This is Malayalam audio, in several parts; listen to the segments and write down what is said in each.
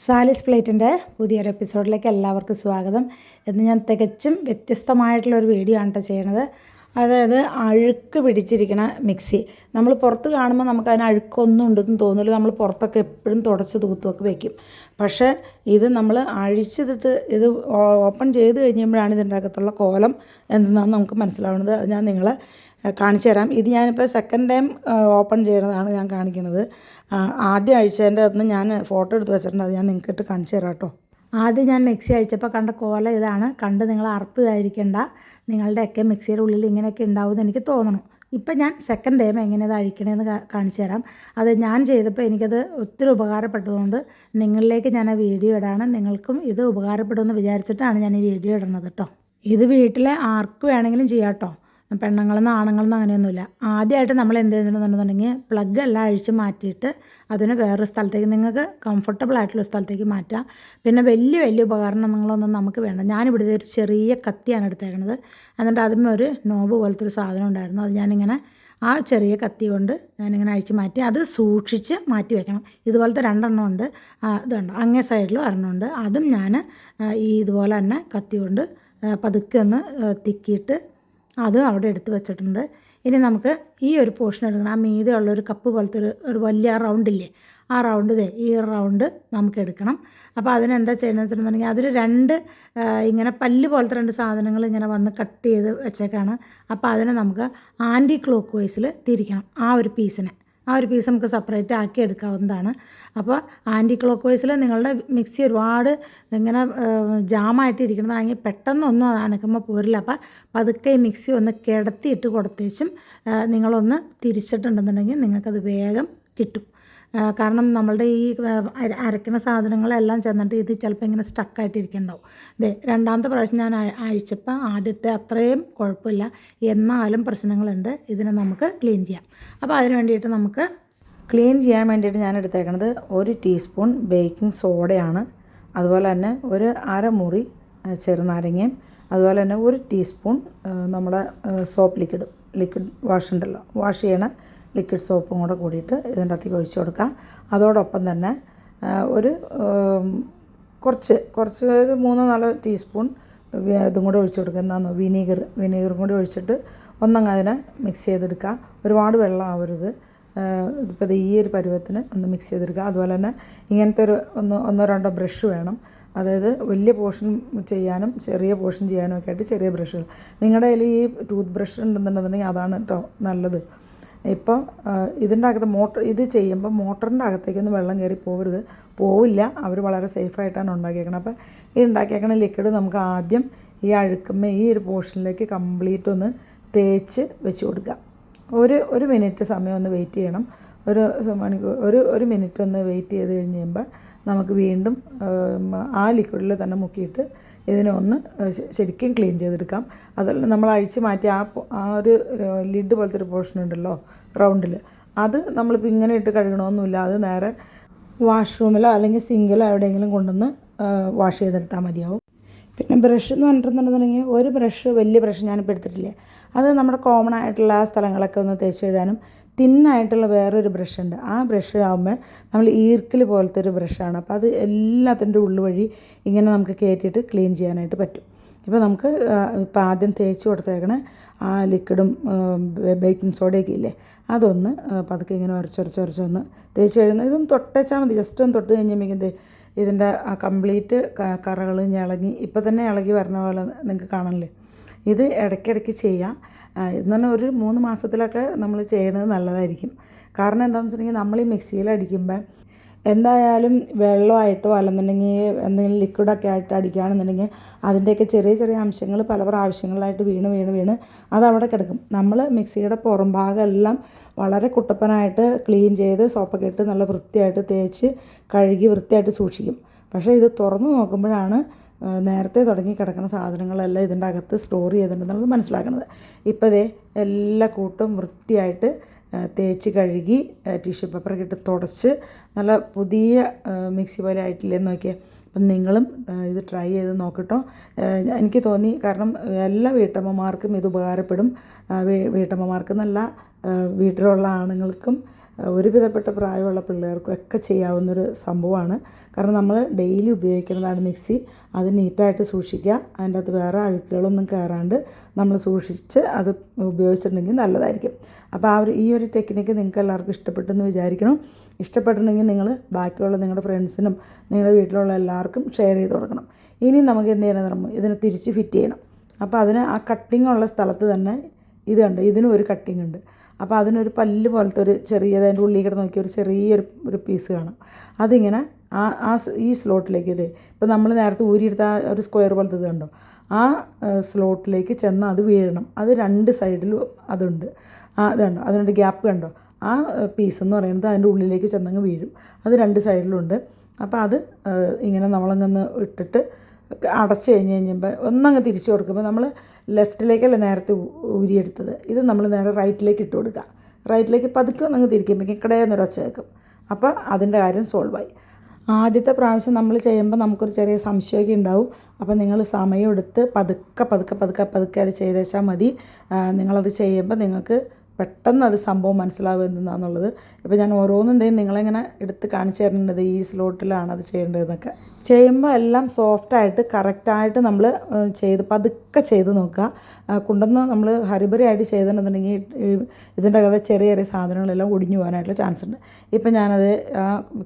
സാലിസ് പ്ലേറ്റിൻ്റെ പുതിയൊരു എപ്പിസോഡിലേക്ക് എല്ലാവർക്കും സ്വാഗതം. ഇന്ന് ഞാൻ തികച്ചും വ്യത്യസ്തമായിട്ടുള്ളൊരു വീഡിയോ ആണ് കേട്ടോ ചെയ്യണത്. അതായത് അഴുക്ക് പിടിച്ചിരിക്കണ മിക്സി. നമ്മൾ പുറത്ത് കാണുമ്പോൾ നമുക്ക് അതിന് അഴുക്കൊന്നും ഉണ്ടെന്ന് തോന്നില്ല. നമ്മൾ പുറത്തൊക്കെ എപ്പോഴും തുടച്ച് തൂത്തുമൊക്കെ വയ്ക്കും. പക്ഷേ ഇത് നമ്മൾ ഇത് ഓപ്പൺ ചെയ്ത് കഴിഞ്ഞപ്പോഴാണ് ഇതിൻ്റെ അകത്തുള്ള കോലം എന്തെന്നാണ് നമുക്ക് മനസ്സിലാവുന്നത്. അത് ഞാൻ നിങ്ങളെ കാണിച്ചു തരാം. ഇത് ഞാനിപ്പോൾ സെക്കൻഡ് ടൈം ഓപ്പൺ ചെയ്യണതാണ് ഞാൻ കാണിക്കുന്നത്. ആദ്യം അഴിച്ചതിൻ്റെ അകത്ത് ഞാൻ ഫോട്ടോ എടുത്ത് വെച്ചിട്ടുണ്ട്. അത് ഞാൻ നിങ്ങൾക്ക് കാണിച്ചു തരാം കേട്ടോ. ആദ്യം ഞാൻ മിക്സി അഴിച്ചപ്പോൾ കണ്ട കോല ഇതാണ്. കണ്ട് നിങ്ങൾ അറപ്പായിരിക്കേണ്ട. നിങ്ങളുടെയൊക്കെ മിക്സിയുടെ ഉള്ളിൽ ഇങ്ങനെയൊക്കെ ഉണ്ടാവുമെന്ന് എനിക്ക് തോന്നണം. ഇപ്പം ഞാൻ സെക്കൻഡ് ടൈം എങ്ങനെ ഇത് അഴിക്കണമെന്ന് കാണിച്ചു തരാം. അത് ഞാൻ ചെയ്തപ്പോൾ എനിക്കത് ഒത്തിരി ഉപകാരപ്പെട്ടതുകൊണ്ട് നിങ്ങളിലേക്ക് ഞാൻ ആ വീഡിയോ ഇടാണ്. നിങ്ങൾക്കും ഇത് ഉപകാരപ്പെടുമെന്ന് വിചാരിച്ചിട്ടാണ് ഞാൻ ഈ വീഡിയോ ഇടുന്നത് കേട്ടോ. ഇത് വീട്ടിലെ ആർക്ക് വേണമെങ്കിലും ചെയ്യാം കേട്ടോ. പെണ്ണുങ്ങളെന്നോ ആണുങ്ങളെന്നോ അങ്ങനെയൊന്നുമില്ല. ആദ്യമായിട്ട് നമ്മൾ എന്ത് ചെയ്തിട്ടുണ്ടെന്നുണ്ടെങ്കിൽ പ്ലഗ് എല്ലാം അഴിച്ച് മാറ്റിയിട്ട് അതിന് വേറൊരു സ്ഥലത്തേക്ക് നിങ്ങൾക്ക് കംഫർട്ടബിൾ ആയിട്ടുള്ള സ്ഥലത്തേക്ക് മാറ്റാം. പിന്നെ വലിയ ഉപകരണങ്ങളൊന്നും നമുക്ക് വേണ്ട. ഞാനിവിടെ ഒരു ചെറിയ കത്തിയാണ് എടുത്തേക്കണത്. എന്നിട്ട് അതിന്മേൽ ഒരു നോബ് പോലത്തെ ഒരു സാധനം ഉണ്ടായിരുന്നു. അത് ഞാനിങ്ങനെ ആ ചെറിയ കത്തി കൊണ്ട് ഞാനിങ്ങനെ അഴിച്ച് മാറ്റി അത് സൂക്ഷിച്ച് മാറ്റി വെക്കണം. ഇതുപോലത്തെ രണ്ടെണ്ണം ഉണ്ട്. ഇതുണ്ട് അങ്ങേ സൈഡിലും ഒരെണ്ണമുണ്ട്. അതും ഞാൻ ഇതുപോലെ തന്നെ കത്തി കൊണ്ട് പതുക്കെ ഒന്ന് തിക്കിയിട്ട് അത് അവിടെ എടുത്ത് വെച്ചിട്ടുണ്ട്. ഇനി നമുക്ക് ഈ ഒരു പോർഷൻ എടുക്കണം. ആ മീതെ ഉള്ളൊരു കപ്പ് പോലത്തെ ഒരു വലിയ റൗണ്ടില്ലേ, ആ റൗണ്ട് ഈ റൗണ്ട് നമുക്ക് എടുക്കണം. അപ്പോൾ അതിനെന്താ ചെയ്യണമെന്ന് വെച്ചിട്ടുണ്ടെങ്കിൽ അതിൽ രണ്ട് ഇങ്ങനെ പല്ല് പോലത്തെ രണ്ട് സാധനങ്ങൾ ഇങ്ങനെ വന്ന് കട്ട് ചെയ്ത് വെച്ചേക്കാണ്. അപ്പോൾ അതിനെ നമുക്ക് ആൻറ്റി ക്ലോക്ക് വൈസിൽ തിരിക്കണം. ആ ഒരു പീസ് നമുക്ക് സെപ്പറേറ്റ് ആക്കി എടുക്കാവുന്നതാണ്. അപ്പോൾ ആൻറ്റി ക്ലോക്ക് വൈസിൽ നിങ്ങളുടെ മിക്സി ഒരുപാട് ഇങ്ങനെ ജാമായിട്ട് ഇരിക്കുന്നതാണെങ്കിൽ പെട്ടെന്നൊന്നും അനക്കുമ്പോൾ പോരില്ല. അപ്പോൾ പതുക്കെ ഈ മിക്സി ഒന്ന് കിടത്തിയിട്ട് കൊടുത്തേച്ചും നിങ്ങളൊന്ന് തിരിച്ചിട്ടുണ്ടെന്നുണ്ടെങ്കിൽ നിങ്ങൾക്കത് വേഗം കിട്ടും. കാരണം നമ്മളുടെ ഈ അരയ്ക്കുന്ന സാധനങ്ങളെല്ലാം ചെന്നിട്ട് ഇത് ചിലപ്പോൾ ഇങ്ങനെ സ്റ്റക്കായിട്ടിരിക്കുന്നുണ്ടാവും. രണ്ടാമത്തെ പ്രാവശ്യം ഞാൻ അഴിച്ചപ്പോൾ ആദ്യത്തെ അത്രയും കുഴപ്പമില്ല, എന്നാലും പ്രശ്നങ്ങളുണ്ട്. ഇതിനെ നമുക്ക് ക്ലീൻ ചെയ്യാം. അപ്പോൾ അതിന് വേണ്ടിയിട്ട് നമുക്ക് ക്ലീൻ ചെയ്യാൻ വേണ്ടിയിട്ട് ഞാൻ എടുത്തേക്കണത് 1 ടീസ്പൂൺ ബേക്കിംഗ് സോഡയാണ്. അതുപോലെ തന്നെ ഒരു അരമുറി ചെറുനാരങ്ങയും അതുപോലെ തന്നെ 1 ടീസ്പൂൺ നമ്മുടെ സോപ്പ് ലിക്വിഡ് വാഷ് ഉണ്ടല്ലോ, വാഷ് ചെയ്യണ ലിക്വിഡ് സോപ്പും കൂടെ കൂടിയിട്ട് ഇതിൻ്റെ അകത്തേക്ക് ഒഴിച്ച് കൊടുക്കുക. അതോടൊപ്പം തന്നെ ഒരു കുറച്ച് ഒരു 3-4 ടീസ്പൂൺ ഇതും കൂടെ ഒഴിച്ച് കൊടുക്കുക. എന്താണെന്നോ വിനീഗറും കൂടി ഒഴിച്ചിട്ട് ഒന്നങ്ങ് മിക്സ് ചെയ്തെടുക്കുക. ഒരുപാട് വെള്ളം ആവരുത്. ഇതിപ്പോൾ ഈ ഒരു പരുവത്തിന് ഒന്ന് മിക്സ് ചെയ്തെടുക്കുക. അതുപോലെ തന്നെ ഇങ്ങനത്തെ ഒരു ഒന്നോ രണ്ടോ ബ്രഷ് വേണം. അതായത് വലിയ പോർഷൻ ചെയ്യാനും ചെറിയ പോർഷൻ ചെയ്യാനും ഒക്കെ ആയിട്ട് ചെറിയ ബ്രഷുകൾ. നിങ്ങളുടെ കയ്യിൽ ഈ ടൂത്ത് ബ്രഷ് ഉണ്ടെന്നുണ്ടെന്നുണ്ടെങ്കിൽ അതാണ് കേട്ടോ നല്ലത്. ഇപ്പോൾ ഇതിൻ്റെ അകത്ത് ഇത് ചെയ്യുമ്പോൾ മോട്ടറിൻ്റെ അകത്തേക്കൊന്നും വെള്ളം കയറി പോവില്ല. അവർ വളരെ സേഫായിട്ടാണ് ഉണ്ടാക്കിയേക്കണം. അപ്പോൾ ഈ ഉണ്ടാക്കിയേക്കണ ലിക്വിഡ് നമുക്ക് ആദ്യം ഈ അഴുക്കുമ്പോൾ ഈ ഒരു പോർഷനിലേക്ക് കംപ്ലീറ്റ് ഒന്ന് തേച്ച് വെച്ച് കൊടുക്കുക. ഒരു മിനിറ്റ് സമയം ഒന്ന് വെയിറ്റ് ചെയ്യണം. ഒരു മിനിറ്റ് ഒന്ന് വെയിറ്റ് ചെയ്ത് കഴിഞ്ഞ് കഴിയുമ്പോൾ നമുക്ക് വീണ്ടും ആ ലിക്വിഡിൽ തന്നെ മുക്കിയിട്ട് ഇതിനെ ഒന്ന് ശരിക്കും ക്ലീൻ ചെയ്തെടുക്കാം. അതല്ല നമ്മൾ അഴിച്ച് മാറ്റി ആ ഒരു ലിഡ് പോലത്തെ ഒരു പോർഷൻ ഉണ്ടല്ലോ റൗണ്ടിൽ, അത് നമ്മളിപ്പോൾ ഇങ്ങനെ ഇട്ട് കഴുകണമെന്നില്ല. അത് നേരെ വാഷ്റൂമിലോ അല്ലെങ്കിൽ സിങ്കിലോ എവിടെയെങ്കിലും കൊണ്ടുവന്ന് വാഷ് ചെയ്തെടുത്താൽ മതിയാവും. പിന്നെ ബ്രഷ് എന്ന് പറഞ്ഞിട്ടുണ്ടെന്നുണ്ടെങ്കിൽ ഒരു വലിയ ബ്രഷ് ഞാനിപ്പോൾ എടുത്തിട്ടില്ല. അത് നമ്മുടെ കോമൺ ആയിട്ടുള്ള സ്ഥലങ്ങളൊക്കെ ഒന്ന് തേച്ച് കഴുകാനും തിന്നായിട്ടുള്ള വേറൊരു ബ്രഷ് ഉണ്ട്. ആ ബ്രഷ് ആകുമ്പോൾ നമ്മൾ ഈർക്കിൽ പോലത്തെ ഒരു ബ്രഷാണ്. അപ്പോൾ അത് എല്ലാത്തിൻ്റെ ഉള്ളു വഴി ഇങ്ങനെ നമുക്ക് കയറ്റിയിട്ട് ക്ലീൻ ചെയ്യാനായിട്ട് പറ്റും. ഇപ്പോൾ നമുക്ക് ഇപ്പോൾ ആദ്യം തേച്ച് കൊടുത്തേക്കണ ആ ലിക്വിഡും ബേക്കിംഗ് സോഡയൊക്കെ ഇല്ലേ, അതൊന്ന് പതുക്കെ ഇങ്ങനെ ഉരച്ചൊന്ന് തേച്ച് കഴിയുന്നത്. ഇതൊന്ന് തൊട്ടേച്ചാൽ മതി. ജസ്റ്റ് ഒന്ന് തൊട്ട് കഴിഞ്ഞുമ്പോൾ ഇതിൻ്റെ ആ കംപ്ലീറ്റ് കറകൾ ഇളകി ഇപ്പം തന്നെ ഇളകി വരണ പോലെ നിങ്ങൾക്ക് കാണണില്ലേ. ഇത് ഇടയ്ക്കിടയ്ക്ക് ചെയ്യാം. എന്ന് പറഞ്ഞാൽ ഒരു 3 മാസത്തിലൊക്കെ നമ്മൾ ചെയ്യണത് നല്ലതായിരിക്കും. കാരണം എന്താണെന്ന് വെച്ചിട്ടുണ്ടെങ്കിൽ നമ്മൾ ഈ മിക്സിയിൽ അടിക്കുമ്പോൾ എന്തായാലും വെള്ളമായിട്ടോ അല്ലെന്നുണ്ടെങ്കിൽ എന്തെങ്കിലും ലിക്വിഡൊക്കെ ആയിട്ട് അടിക്കുകയാണെന്നുണ്ടെങ്കിൽ അതിൻ്റെയൊക്കെ ചെറിയ അംശങ്ങൾ പല പ്രാവശ്യങ്ങളായിട്ട് വീണ് അതവിടെ കിടക്കും. നമ്മൾ മിക്സിയുടെ പുറം ഭാഗമെല്ലാം വളരെ കുട്ടപ്പനായിട്ട് ക്ലീൻ ചെയ്ത് സോപ്പൊക്കെ ഇട്ട് നല്ല വൃത്തിയായിട്ട് തേച്ച് കഴുകി വൃത്തിയായിട്ട് സൂക്ഷിക്കും. പക്ഷേ ഇത് തുറന്ന് നോക്കുമ്പോഴാണ് നേരത്തെ തുടങ്ങി കിടക്കുന്ന സാധനങ്ങളെല്ലാം ഇതിൻ്റെ അകത്ത് സ്റ്റോർ ചെയ്തിട്ടുണ്ടെന്നുള്ളത് മനസ്സിലാക്കുന്നത്. ഇപ്പോൾ എല്ലാ കൂട്ടും വൃത്തിയായിട്ട് തേച്ച് കഴുകി ടിഷ്യൂ പേപ്പറൊക്കെ ഇട്ട് തുടച്ച് നല്ല പുതിയ മിക്സി പോലെ ആയിട്ടില്ലെന്ന് നോക്കിയാൽ. അപ്പം നിങ്ങളും ഇത് ട്രൈ ചെയ്ത് നോക്കട്ടോ. എനിക്ക് തോന്നി, കാരണം എല്ലാ വീട്ടമ്മമാർക്കും ഇത് ഉപകാരപ്പെടും. വീട്ടമ്മമാർക്കെന്നല്ല, വീട്ടിലുള്ള ആണുങ്ങൾക്കും ഒരുവിധപ്പെട്ട പ്രായമുള്ള പിള്ളേർക്കും ഒക്കെ ചെയ്യാവുന്നൊരു സംഭവമാണ്. കാരണം നമ്മൾ ഡെയിലി ഉപയോഗിക്കുന്നതാണ് മിക്സി. അത് നീറ്റായിട്ട് സൂക്ഷിക്കുക, അതിൻ്റെ അകത്ത് വേറെ അഴുക്കുകളൊന്നും കയറാണ്ട് നമ്മൾ സൂക്ഷിച്ച് അത് ഉപയോഗിച്ചിട്ടുണ്ടെങ്കിൽ നല്ലതായിരിക്കും. അപ്പോൾ ഈ ഒരു ടെക്നിക്ക് നിങ്ങൾക്ക് എല്ലാവർക്കും ഇഷ്ടപ്പെട്ടെന്ന് വിചാരിക്കണം. ഇഷ്ടപ്പെട്ടിട്ടുണ്ടെങ്കിൽ നിങ്ങൾ ബാക്കിയുള്ള നിങ്ങളുടെ ഫ്രണ്ട്സിനും നിങ്ങളുടെ വീട്ടിലുള്ള എല്ലാവർക്കും ഷെയർ ചെയ്ത് കൊടുക്കണം. ഇനി നമുക്ക് എന്ത് ചെയ്യണം, ഇതിനെ തിരിച്ച് ഫിറ്റ് ചെയ്യണം. അപ്പോൾ അതിന് ആ കട്ടിങ് ഉള്ള സ്ഥലത്ത് തന്നെ ഇത് കണ്ട് ഇതിനും ഒരു കട്ടിങ് ഉണ്ട്. അപ്പോൾ അതിനൊരു പല്ല് പോലത്തെ ഒരു ചെറിയത് അതിൻ്റെ ഉള്ളിൽ കിടന്ന് നോക്കിയ ഒരു ചെറിയൊരു പീസ് കാണാം. അതിങ്ങനെ ഈ സ്ലോട്ടിലേക്ക് ഇപ്പോൾ നമ്മൾ നേരത്തെ ഊരിയെടുത്ത ഒരു സ്ക്വയർ പോലത്തെ ഇത് കണ്ടോ, ആ സ്ലോട്ടിലേക്ക് ചെന്ന് അത് വീഴണം. അത് രണ്ട് സൈഡിലും അതുണ്ട്. ഇത് കണ്ടോ, അതിനൊരു ഗ്യാപ്പ് കണ്ടോ, ആ പീസ് എന്ന് പറയുന്നത് അതിൻ്റെ ഉള്ളിലേക്ക് ചെന്നങ്ങ് വീഴും. അത് രണ്ട് സൈഡിലുണ്ട്. അപ്പോൾ അത് ഇങ്ങനെ നമ്മളങ്ങ് ഇട്ടിട്ട് അടച്ച് കഴിയുമ്പോൾ ഒന്നങ്ങ് തിരിച്ചു കൊടുക്കുമ്പോൾ നമ്മൾ ലെഫ്റ്റിലേക്കല്ല നേരത്തെ ഊരിയെടുത്തത്, ഇത് നമ്മൾ നേരെ റൈറ്റിലേക്ക് ഇട്ട് കൊടുക്കുക. റൈറ്റിലേക്ക് പതുക്കെ ഒന്നങ്ങ് തിരിക്കുമ്പോഴേക്കും കിടയെന്നൊരു ഒച്ച കേൾക്കും. അപ്പോൾ അതിൻ്റെ കാര്യം സോൾവായി. ആദ്യത്തെ പ്രാവശ്യം നമ്മൾ ചെയ്യുമ്പോൾ നമുക്കൊരു ചെറിയ സംശയമൊക്കെ ഉണ്ടാവും. അപ്പോൾ നിങ്ങൾ സമയമെടുത്ത് പതുക്കെ അത് ചെയ്തേച്ചാൽ മതി. നിങ്ങളത് ചെയ്യുമ്പോൾ നിങ്ങൾക്ക് പെട്ടെന്ന് അത് സംഭവം മനസ്സിലാവും എന്താണെന്നുള്ളത്. ഇപ്പോൾ ഞാൻ ഓരോന്നും നിങ്ങളെങ്ങനെ എടുത്ത് കാണിച്ചു തരുന്നുണ്ട്, ഈ സ്ലോട്ടിലാണ് അത് ചെയ്യേണ്ടതെന്നൊക്കെ. ചെയ്യുമ്പോൾ എല്ലാം സോഫ്റ്റായിട്ട് കറക്റ്റായിട്ട് നമ്മൾ പതുക്കെ ചെയ്ത് നോക്കുക. കൊണ്ടുവന്ന് നമ്മൾ ഹരിബരിയായിട്ട് ചെയ്തിട്ടുണ്ടെങ്കിൽ ഇതിൻ്റെ അകത്ത് ചെറിയ ചെറിയ സാധനങ്ങളെല്ലാം ഒടിഞ്ഞു പോകാനായിട്ടുള്ള ചാൻസ് ഉണ്ട്. ഇപ്പം ഞാനത്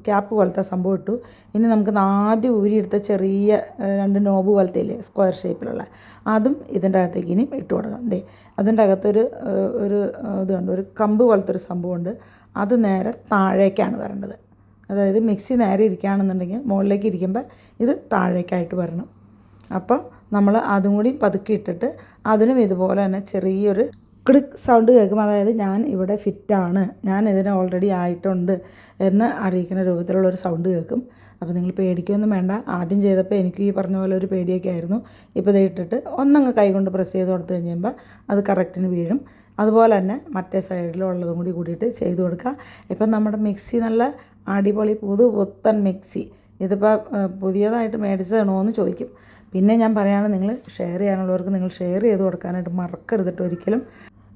ക്യാപ്പ് പോലത്തെ സംഭവം ഇട്ടു. ഇനി നമുക്ക് ആദ്യം ഊരിയെടുത്ത ചെറിയ രണ്ട് നോബ് പോലത്തെ ഇല്ലേ, സ്ക്വയർ ഷേപ്പിലുള്ള, അതും ഇതിൻ്റെ അകത്തേക്ക് ഇനി ഇട്ട് കൊടുക്കണം. അതിൻ്റെ അകത്തൊരു ഇത് കണ്ട് ഒരു കമ്പ് പോലത്തെ ഒരു സംഭവമുണ്ട്. അത് നേരെ താഴേക്കാണ് വരേണ്ടത്. അതായത് മിക്സി നേരെ ഇരിക്കുകയാണെന്നുണ്ടെങ്കിൽ മുകളിലേക്ക് ഇരിക്കുമ്പോൾ ഇത് താഴേക്കായിട്ട് വരണം. അപ്പോൾ നമ്മൾ അതും കൂടി പതുക്കി ഇട്ടിട്ട് അതിനും ഇതുപോലെ തന്നെ ചെറിയൊരു ക്ലിക്ക് സൗണ്ട് കേൾക്കും. അതായത് ഞാൻ ഇവിടെ ഫിറ്റാണ്, ഞാൻ ഇതിന് ഓൾറെഡി ആയിട്ടുണ്ട് എന്ന് അറിയിക്കുന്ന രൂപത്തിലുള്ളൊരു സൗണ്ട് കേൾക്കും. അപ്പോൾ നിങ്ങൾ പേടിക്കുകയൊന്നും വേണ്ട. ആദ്യം ചെയ്തപ്പോൾ എനിക്ക് ഈ പറഞ്ഞ പോലെ ഒരു പേടിയൊക്കെ ആയിരുന്നു. ഇപ്പോൾ ഇത് ഇട്ടിട്ട് ഒന്നങ്ങ് കൈകൊണ്ട് പ്രസ് ചെയ്ത് കൊടുത്തു കഴിയുമ്പോൾ അത് കറക്റ്റിന് വീഴും. അതുപോലെ തന്നെ മറ്റേ സൈഡിലുള്ളതും കൂടിയിട്ട് ചെയ്ത് കൊടുക്കുക. ഇപ്പം നമ്മുടെ മിക്സി നല്ല അടിപൊളി പുത്തൻ മിക്സി. ഇതിപ്പോൾ പുതിയതായിട്ട് മേടിച്ചതാണോ എന്ന് ചോദിക്കും. പിന്നെ ഞാൻ പറയുകയാണ്, നിങ്ങൾ ഷെയർ ചെയ്യാനുള്ളവർക്ക് നിങ്ങൾ ഷെയർ ചെയ്ത് കൊടുക്കാനായിട്ട് മറക്കരുത് ഒരിക്കലും.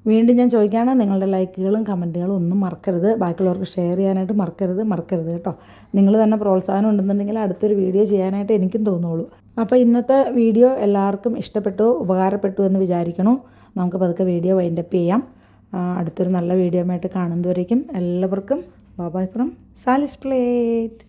വീണ്ടും ഞാൻ ചോദിക്കുകയാണ്, നിങ്ങളുടെ ലൈക്കുകളും കമൻറ്റുകളും ഒന്നും മറക്കരുത്. ബാക്കിയുള്ളവർക്ക് ഷെയർ ചെയ്യാനായിട്ട് മറക്കരുത് കേട്ടോ. നിങ്ങൾ തന്നെ പ്രോത്സാഹനം ഉണ്ടെന്നുണ്ടെങ്കിൽ അടുത്തൊരു വീഡിയോ ചെയ്യാനായിട്ട് എനിക്കും തോന്നുള്ളൂ. അപ്പോൾ ഇന്നത്തെ വീഡിയോ എല്ലാവർക്കും ഇഷ്ടപ്പെട്ടു, ഉപകാരപ്പെട്ടു എന്ന് വിചാരിക്കണു. നമുക്ക് പതുക്കെ വീഡിയോ വൈൻഡപ്പ് ചെയ്യാം. അടുത്തൊരു നല്ല വീഡിയോ ആയിട്ട് കാണുന്നതുവരേക്കും എല്ലാവർക്കും ബൈ ഫ്രം സാലിസ് പ്ലേറ്റ്.